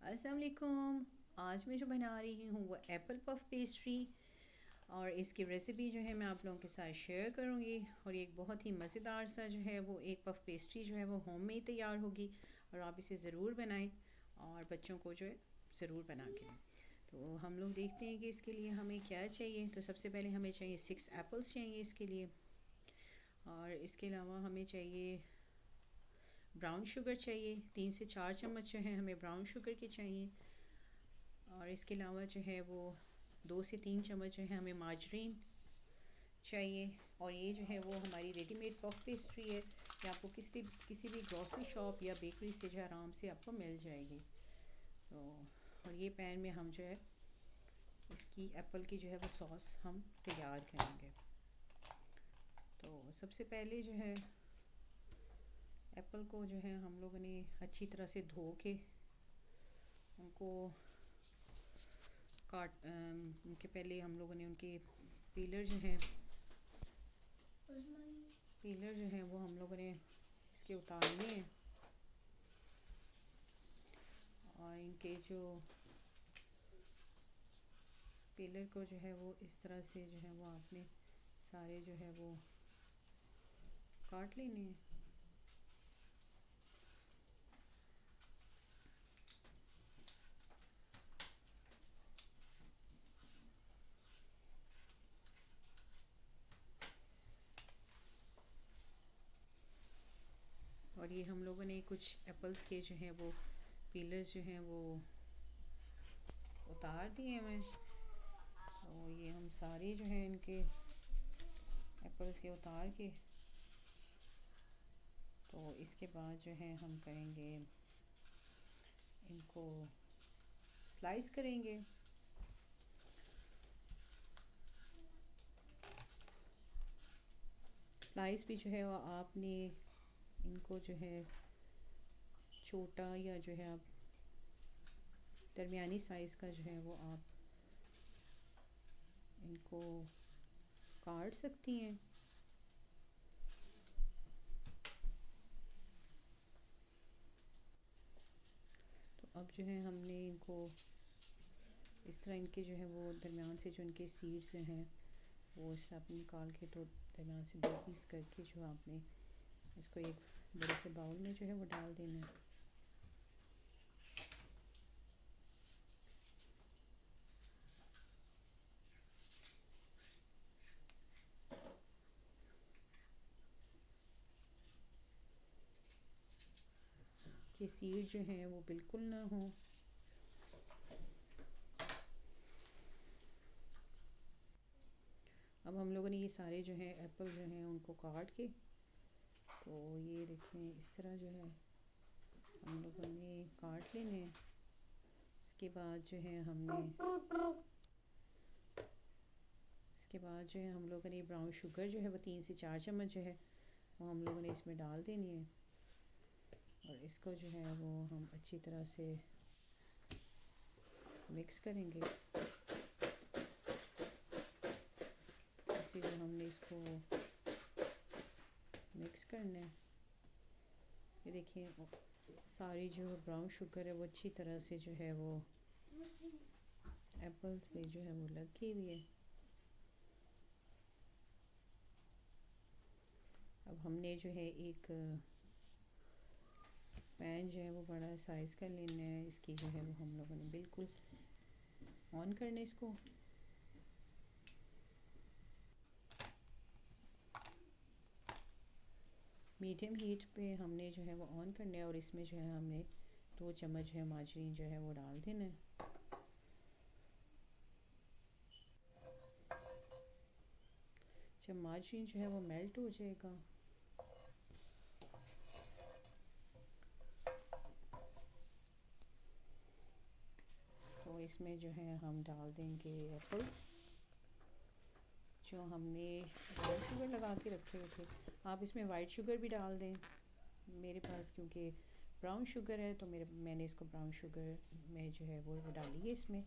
अस्सलाम वालेकुम। आज मैं जो बना रही हूँ वो एप्पल पफ पेस्ट्री और इसकी रेसिपी जो है मैं आप लोगों के साथ शेयर करूँगी। और ये एक बहुत ही मज़ेदार सा जो है वो एक पफ पेस्ट्री जो है वो होममेड तैयार होगी और आप इसे ज़रूर बनाएं और बच्चों को जो है ज़रूर बना के दें। तो हम लोग देखते हैं कि इसके लिए हमें क्या चाहिए। तो सबसे पहले हमें चाहिए 6 एप्पल्स चाहिए इसके लिए, और इसके अलावा हमें चाहिए ब्राउन शुगर चाहिए। 3 से 4 चम्मच जो है हमें ब्राउन शुगर के चाहिए। और इसके अलावा जो है वो 2 से 3 चम्मच जो है हमें मार्जरीन चाहिए। और ये जो है वो हमारी रेडीमेड पफ पेस्ट्री है, ये आपको किसी भी ग्रोसरी शॉप या बेकरी से जो आराम से आपको मिल जाएगी। तो और ये पैन में हम जो है इसकी एप्पल की जो है वो सॉस हम तैयार करेंगे। तो सबसे पहले जो है एप्पल को जो है हम लोगों ने अच्छी तरह से धो के उनको उनके पहले हम लोगों ने उनके पीलर जो हैं वो हम लोगों ने इसके उतारने हैं। और इनके जो पीलर को जो है वो इस तरह से जो है वो आपने सारे जो है वो काट लेने हैं। और ये हम लोगों ने कुछ एप्पल्स के जो है वो पीलर्स जो हैं वो उतार दिए हैं। तो ये हम सारे जो है इनके एप्पल्स के उतार के, तो इसके बाद जो है हम करेंगे इनको स्लाइस करेंगे। स्लाइस भी जो है वो आपने इनको जो है छोटा या जो है आप दरमियानी साइज़ का जो है वो आप इनको काट सकती हैं। तो अब जो है हमने इनको इस तरह इनके जो है वो दरमियान से जो इनके सीड्स हैं वो इससे आप निकाल के तो दरमियान से 2 पीस करके जो आपने इसको एक बड़े से बाउल में जो है वो डाल देना है। कि सीड जो है वो बिल्कुल ना हो। अब हम लोगों ने ये सारे जो है एप्पल जो हैं उनको काट के, तो ये देखें इस तरह जो है हम लोगों ने काट लेने हैं। इसके बाद जो है हम लोगों ने ब्राउन शुगर जो है वो 3 से 4 चम्मच जो है वो हम लोगों ने इसमें डाल देनी है। और इसको जो है वो हम अच्छी तरह से मिक्स करेंगे। इसी जो हमने इसको मिक्स करना है। ये देखिए सारी जो ब्राउन शुगर है वो अच्छी तरह से जो है वो एप्पल्स पे जो है वो लगी हुई है। अब हमने जो है एक पैन जो है वो बड़ा साइज़ का लेना है। इसकी जो है वो हम लोगों ने बिल्कुल ऑन करना है इसको। मीडियम हीट पे हमने जो है वो ऑन करना है और इसमें जो है हमने 2 चम्मच जो है मार्जरीन जो है वो डाल देना है। जब मार्जरीन जो है वो मेल्ट हो जाएगा तो इसमें जो है हम डाल देंगे एप्पल्स जो हमने ब्राउन शुगर लगा के रखे हुए थे। आप इसमें वाइट शुगर भी डाल दें। मेरे पास क्योंकि ब्राउन शुगर है तो मैंने इसको ब्राउन शुगर में जो है वो डाली है इसमें।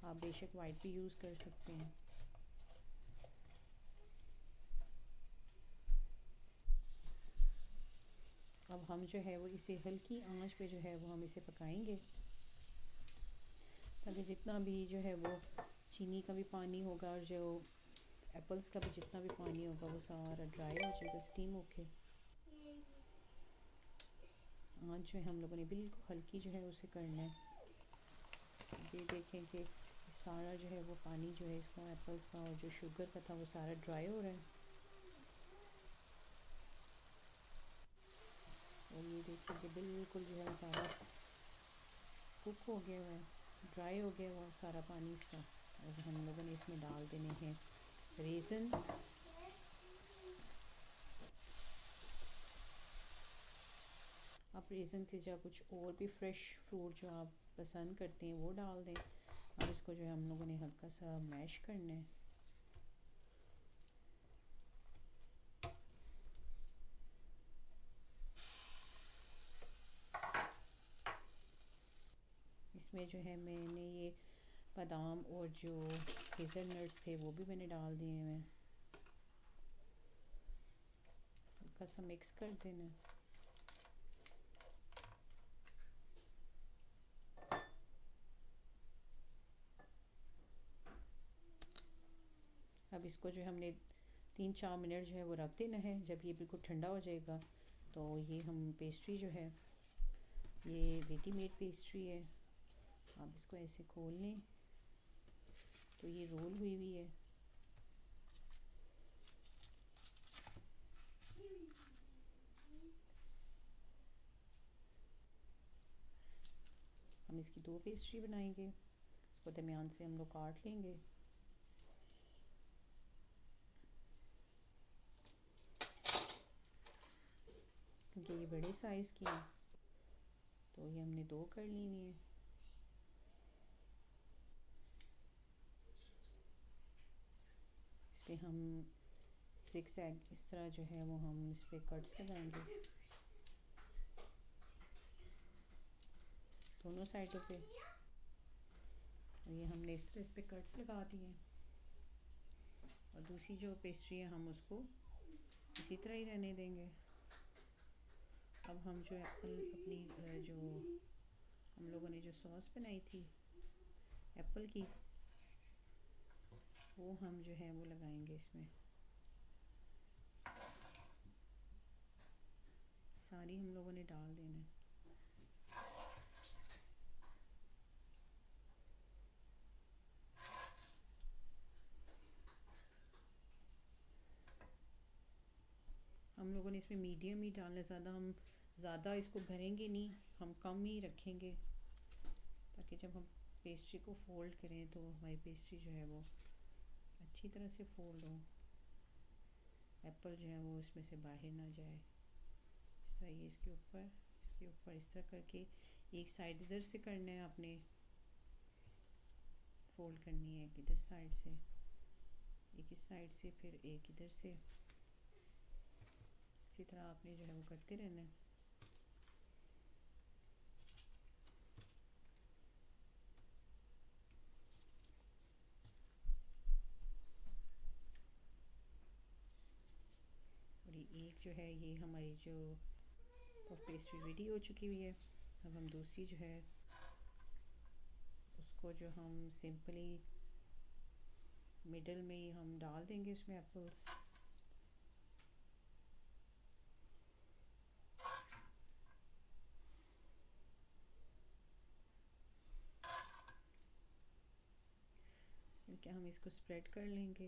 आप बेशक वाइट भी यूज़ कर सकते हैं। अब हम जो है वो इसे हल्की आंच पे जो है वो हम इसे पकाएंगे। ताकि जितना भी जो है वो चीनी का भी पानी होगा और जो एप्पल्स का भी जितना भी पानी होगा वो सारा ड्राई हो जाएगा स्टीम होके। आज जो है हम लोगों ने बिल्कुल हल्की जो है उसे करना है। ये देखें कि सारा जो है वो पानी जो है इसका एप्पल्स का और जो शुगर का था वो सारा ड्राई हो रहा है। और ये देखिए कि बिल्कुल जो है सारा कुक हो गया हुआ है, ड्राई हो गया हुआ सारा पानी इसका। और हम लोगों ने इसमें डाल देने हैं रेज़न। आप रेज़न के जगह कुछ और भी फ्रेश फ्रूट जो आप पसंद करते हैं वो डाल दें। अब इसको जो है हम लोगों ने हल्का सा मैश करना है। इसमें जो है मैंने ये बादाम और जो हेज़लनट्स थे वो भी मैंने डाल दिए हैं। हल्का सा मिक्स कर देना। अब इसको जो है हमने 3-4 मिनट जो है वो रख देना है। जब ये बिल्कुल ठंडा हो जाएगा तो ये हम पेस्ट्री जो है, ये रेडीमेड पेस्ट्री है, आप इसको ऐसे खोल लें तो ये रोल हुई हुई है। हम इसकी 2 पेस्ट्री बनाएंगे। इसको दरमियान से हम लोग काट लेंगे। क्योंकि ये बड़े साइज़ की है तो ये हमने 2 कर लेनी है। इस पर हम ज़िगज़ैग इस तरह जो है वो हम इस पर कट्स लगाएंगे दोनों साइडों पे। और ये हमने इस तरह इस पर कट्स लगा दिए। और दूसरी जो पेस्ट्री है हम उसको इसी तरह ही रहने देंगे। अब हम जो अपनी जो हम लोगों ने जो सॉस बनाई थी एप्पल की, वो हम जो है वो लगाएंगे इसमें। सारी हम लोगों ने डाल देना है। हम लोगों ने इसमें मीडियम ही डालना है, ज़्यादा इसको भरेंगे नहीं, हम कम ही रखेंगे ताकि जब हम पेस्ट्री को फ़ोल्ड करें तो हमारी पेस्ट्री जो है वो अच्छी तरह से फ़ोल्ड हो, एप्पल जो है वो इसमें से बाहर ना जाए। इस तरह ये इसके ऊपर इस तरह करके एक साइड इधर से करना है आपने, फ़ोल्ड करनी है एक इधर साइड से, एक इस साइड से, फिर एक इधर से। इसी तरह आपने जो है वो करते रहना है। और ये एक जो है ये हमारी जो पफ पेस्ट्री रेडी हो चुकी हुई है। अब हम दूसरी जो है उसको जो हम सिंपली मिडल में ही हम डाल देंगे उसमें एप्पल्स। फिर हम इसको स्प्रेड कर लेंगे।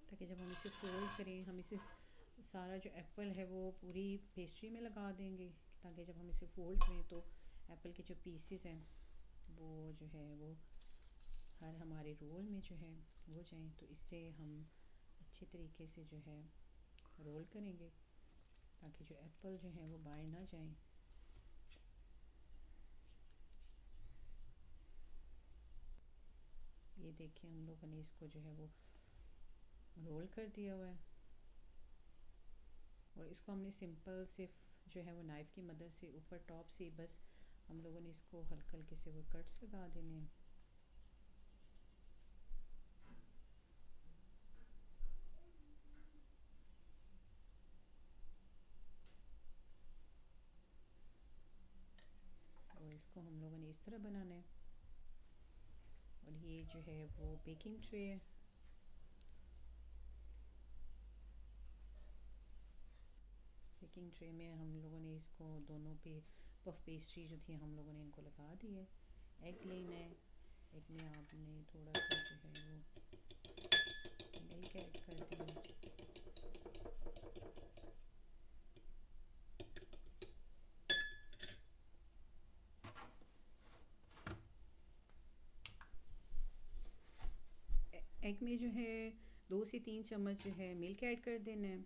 ताकि जब हम इसे फोल्ड करें हम इसे सारा जो एप्पल है वो पूरी पेस्ट्री में लगा देंगे, ताकि जब हम इसे फोल्ड करें तो एप्पल के जो पीसेस हैं वो जो है वो हर हमारे रोल में जो है वो जाएं। तो इससे हम अच्छे तरीके से जो है रोल करेंगे ताकि जो एप्पल जो है वो बाहर ना जाएं। ये देखिए हम लोगों ने इसको जो है वो रोल कर दिया हुआ है। और इसको हमने सिंपल सिर्फ जो है वो नाइफ़ की मदद से ऊपर टॉप से बस हम लोगों ने इसको हल्के हल्के से वो कट्स लगा देने हैं। और इसको हम लोगों ने इस तरह बनाना है। और ये जो है वो बेकिंग ट्रे है। बेकिंग ट्रे में हम लोगों ने इसको दोनों पे पफ पेस्ट्री जो थी हम लोगों ने इनको लगा दी है। एग लेना है, एग में आपने थोड़ा सा जो है वो मिल्क ऐड कर दिया। एग में जो है 2 से 3 चम्मच जो है मिल्क ऐड कर देना है।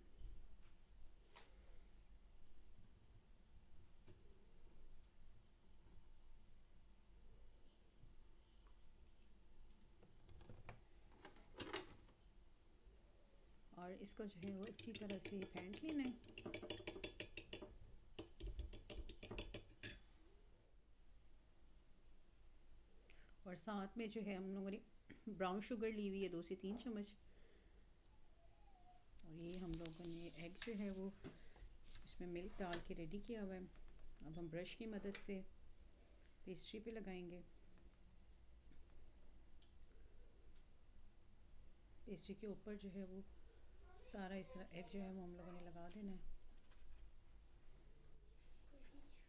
और इसको जो है वो अच्छी तरह से फेंट लेना है। और साथ में जो है हम लोगों ने ब्राउन शुगर ली हुई है 2 से 3 चम्मच। और ये हम लोगों ने एग जो है वो इसमें मिल्क डाल के रेडी किया हुआ है। अब हम ब्रश की मदद से पेस्ट्री पे लगाएंगे। पेस्ट्री के ऊपर जो है वो सारा इस तरह एग जो है वो हम लोगों ने लगा देना है।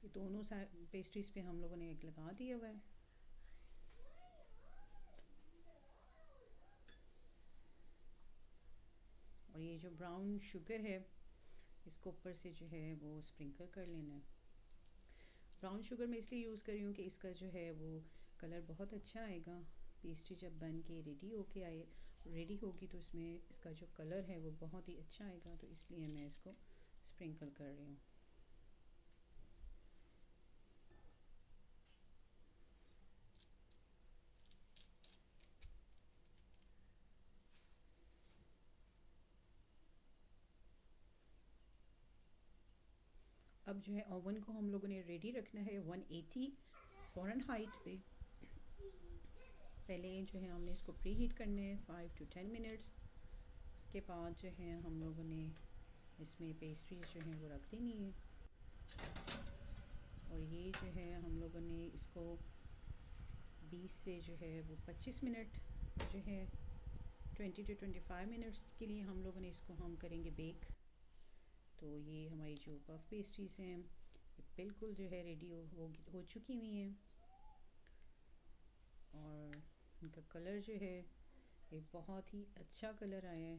ये दोनों पेस्ट्रीज पे हम लोगों ने एग लगा दिया हुआ है। और ये जो ब्राउन शुगर है इसको ऊपर से जो है वो स्प्रिंकल कर लेना है। ब्राउन शुगर मैं इसलिए यूज़ कर रही हूँ कि इसका जो है वो कलर बहुत अच्छा आएगा। पेस्ट्री जब बन के रेडी होगी तो इसमें इसका जो कलर है वो बहुत ही अच्छा आएगा, तो इसलिए मैं इसको स्प्रिंकल कर रही हूँ। अब जो है ओवन को हम लोगों ने रेडी रखना है 180 फ़ारेनहाइट पे। पहले जो है हमने इसको प्री हीट करना है 5 to 10 मिनट्स। उसके बाद जो है हम लोगों ने इसमें पेस्ट्रीज जो हैं वो रख देनी है। और ये जो है हम लोगों ने इसको 20 से जो है वो 25 मिनट जो है 20 to 25 मिनट्स के लिए हम लोगों ने इसको हम करेंगे बेक। तो ये हमारी जो पफ पेस्ट्रीज हैं ये बिल्कुल जो है रेडी हो चुकी हुई हैं। और इनका कलर जो है ये बहुत ही अच्छा कलर आया है।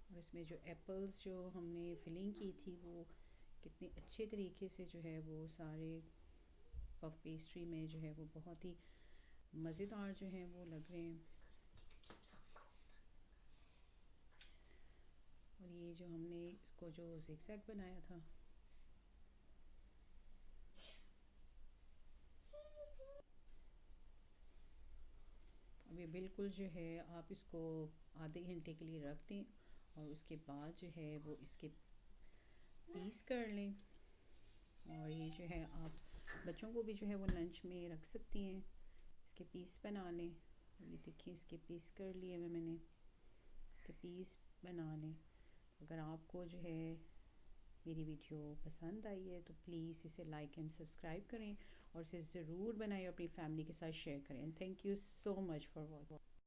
और इसमें जो एप्पल्स जो हमने फिलिंग की थी वो कितने अच्छे तरीके से जो है वो सारे पफ पेस्ट्री में जो है वो बहुत ही मज़ेदार जो हैं वो लग रहे हैं। और ये जो हमने इसको जो ज़िगज़ैग बनाया था अब ये बिल्कुल जो है आप इसको आधे घंटे के लिए रख दें और उसके बाद जो है वो इसके पीस कर लें। और ये जो है आप बच्चों को भी जो है वो लंच में रख सकती हैं। इसके पीस बना लें। ये देखिए इसके पीस कर लिए हुए मैंने, इसके पीस बना लें। अगर आपको जो है मेरी वीडियो पसंद आई है तो प्लीज़ इसे लाइक एंड सब्सक्राइब करें और इसे ज़रूर बनाएं, अपनी फैमिली के साथ शेयर करें। Thank you so much for watching.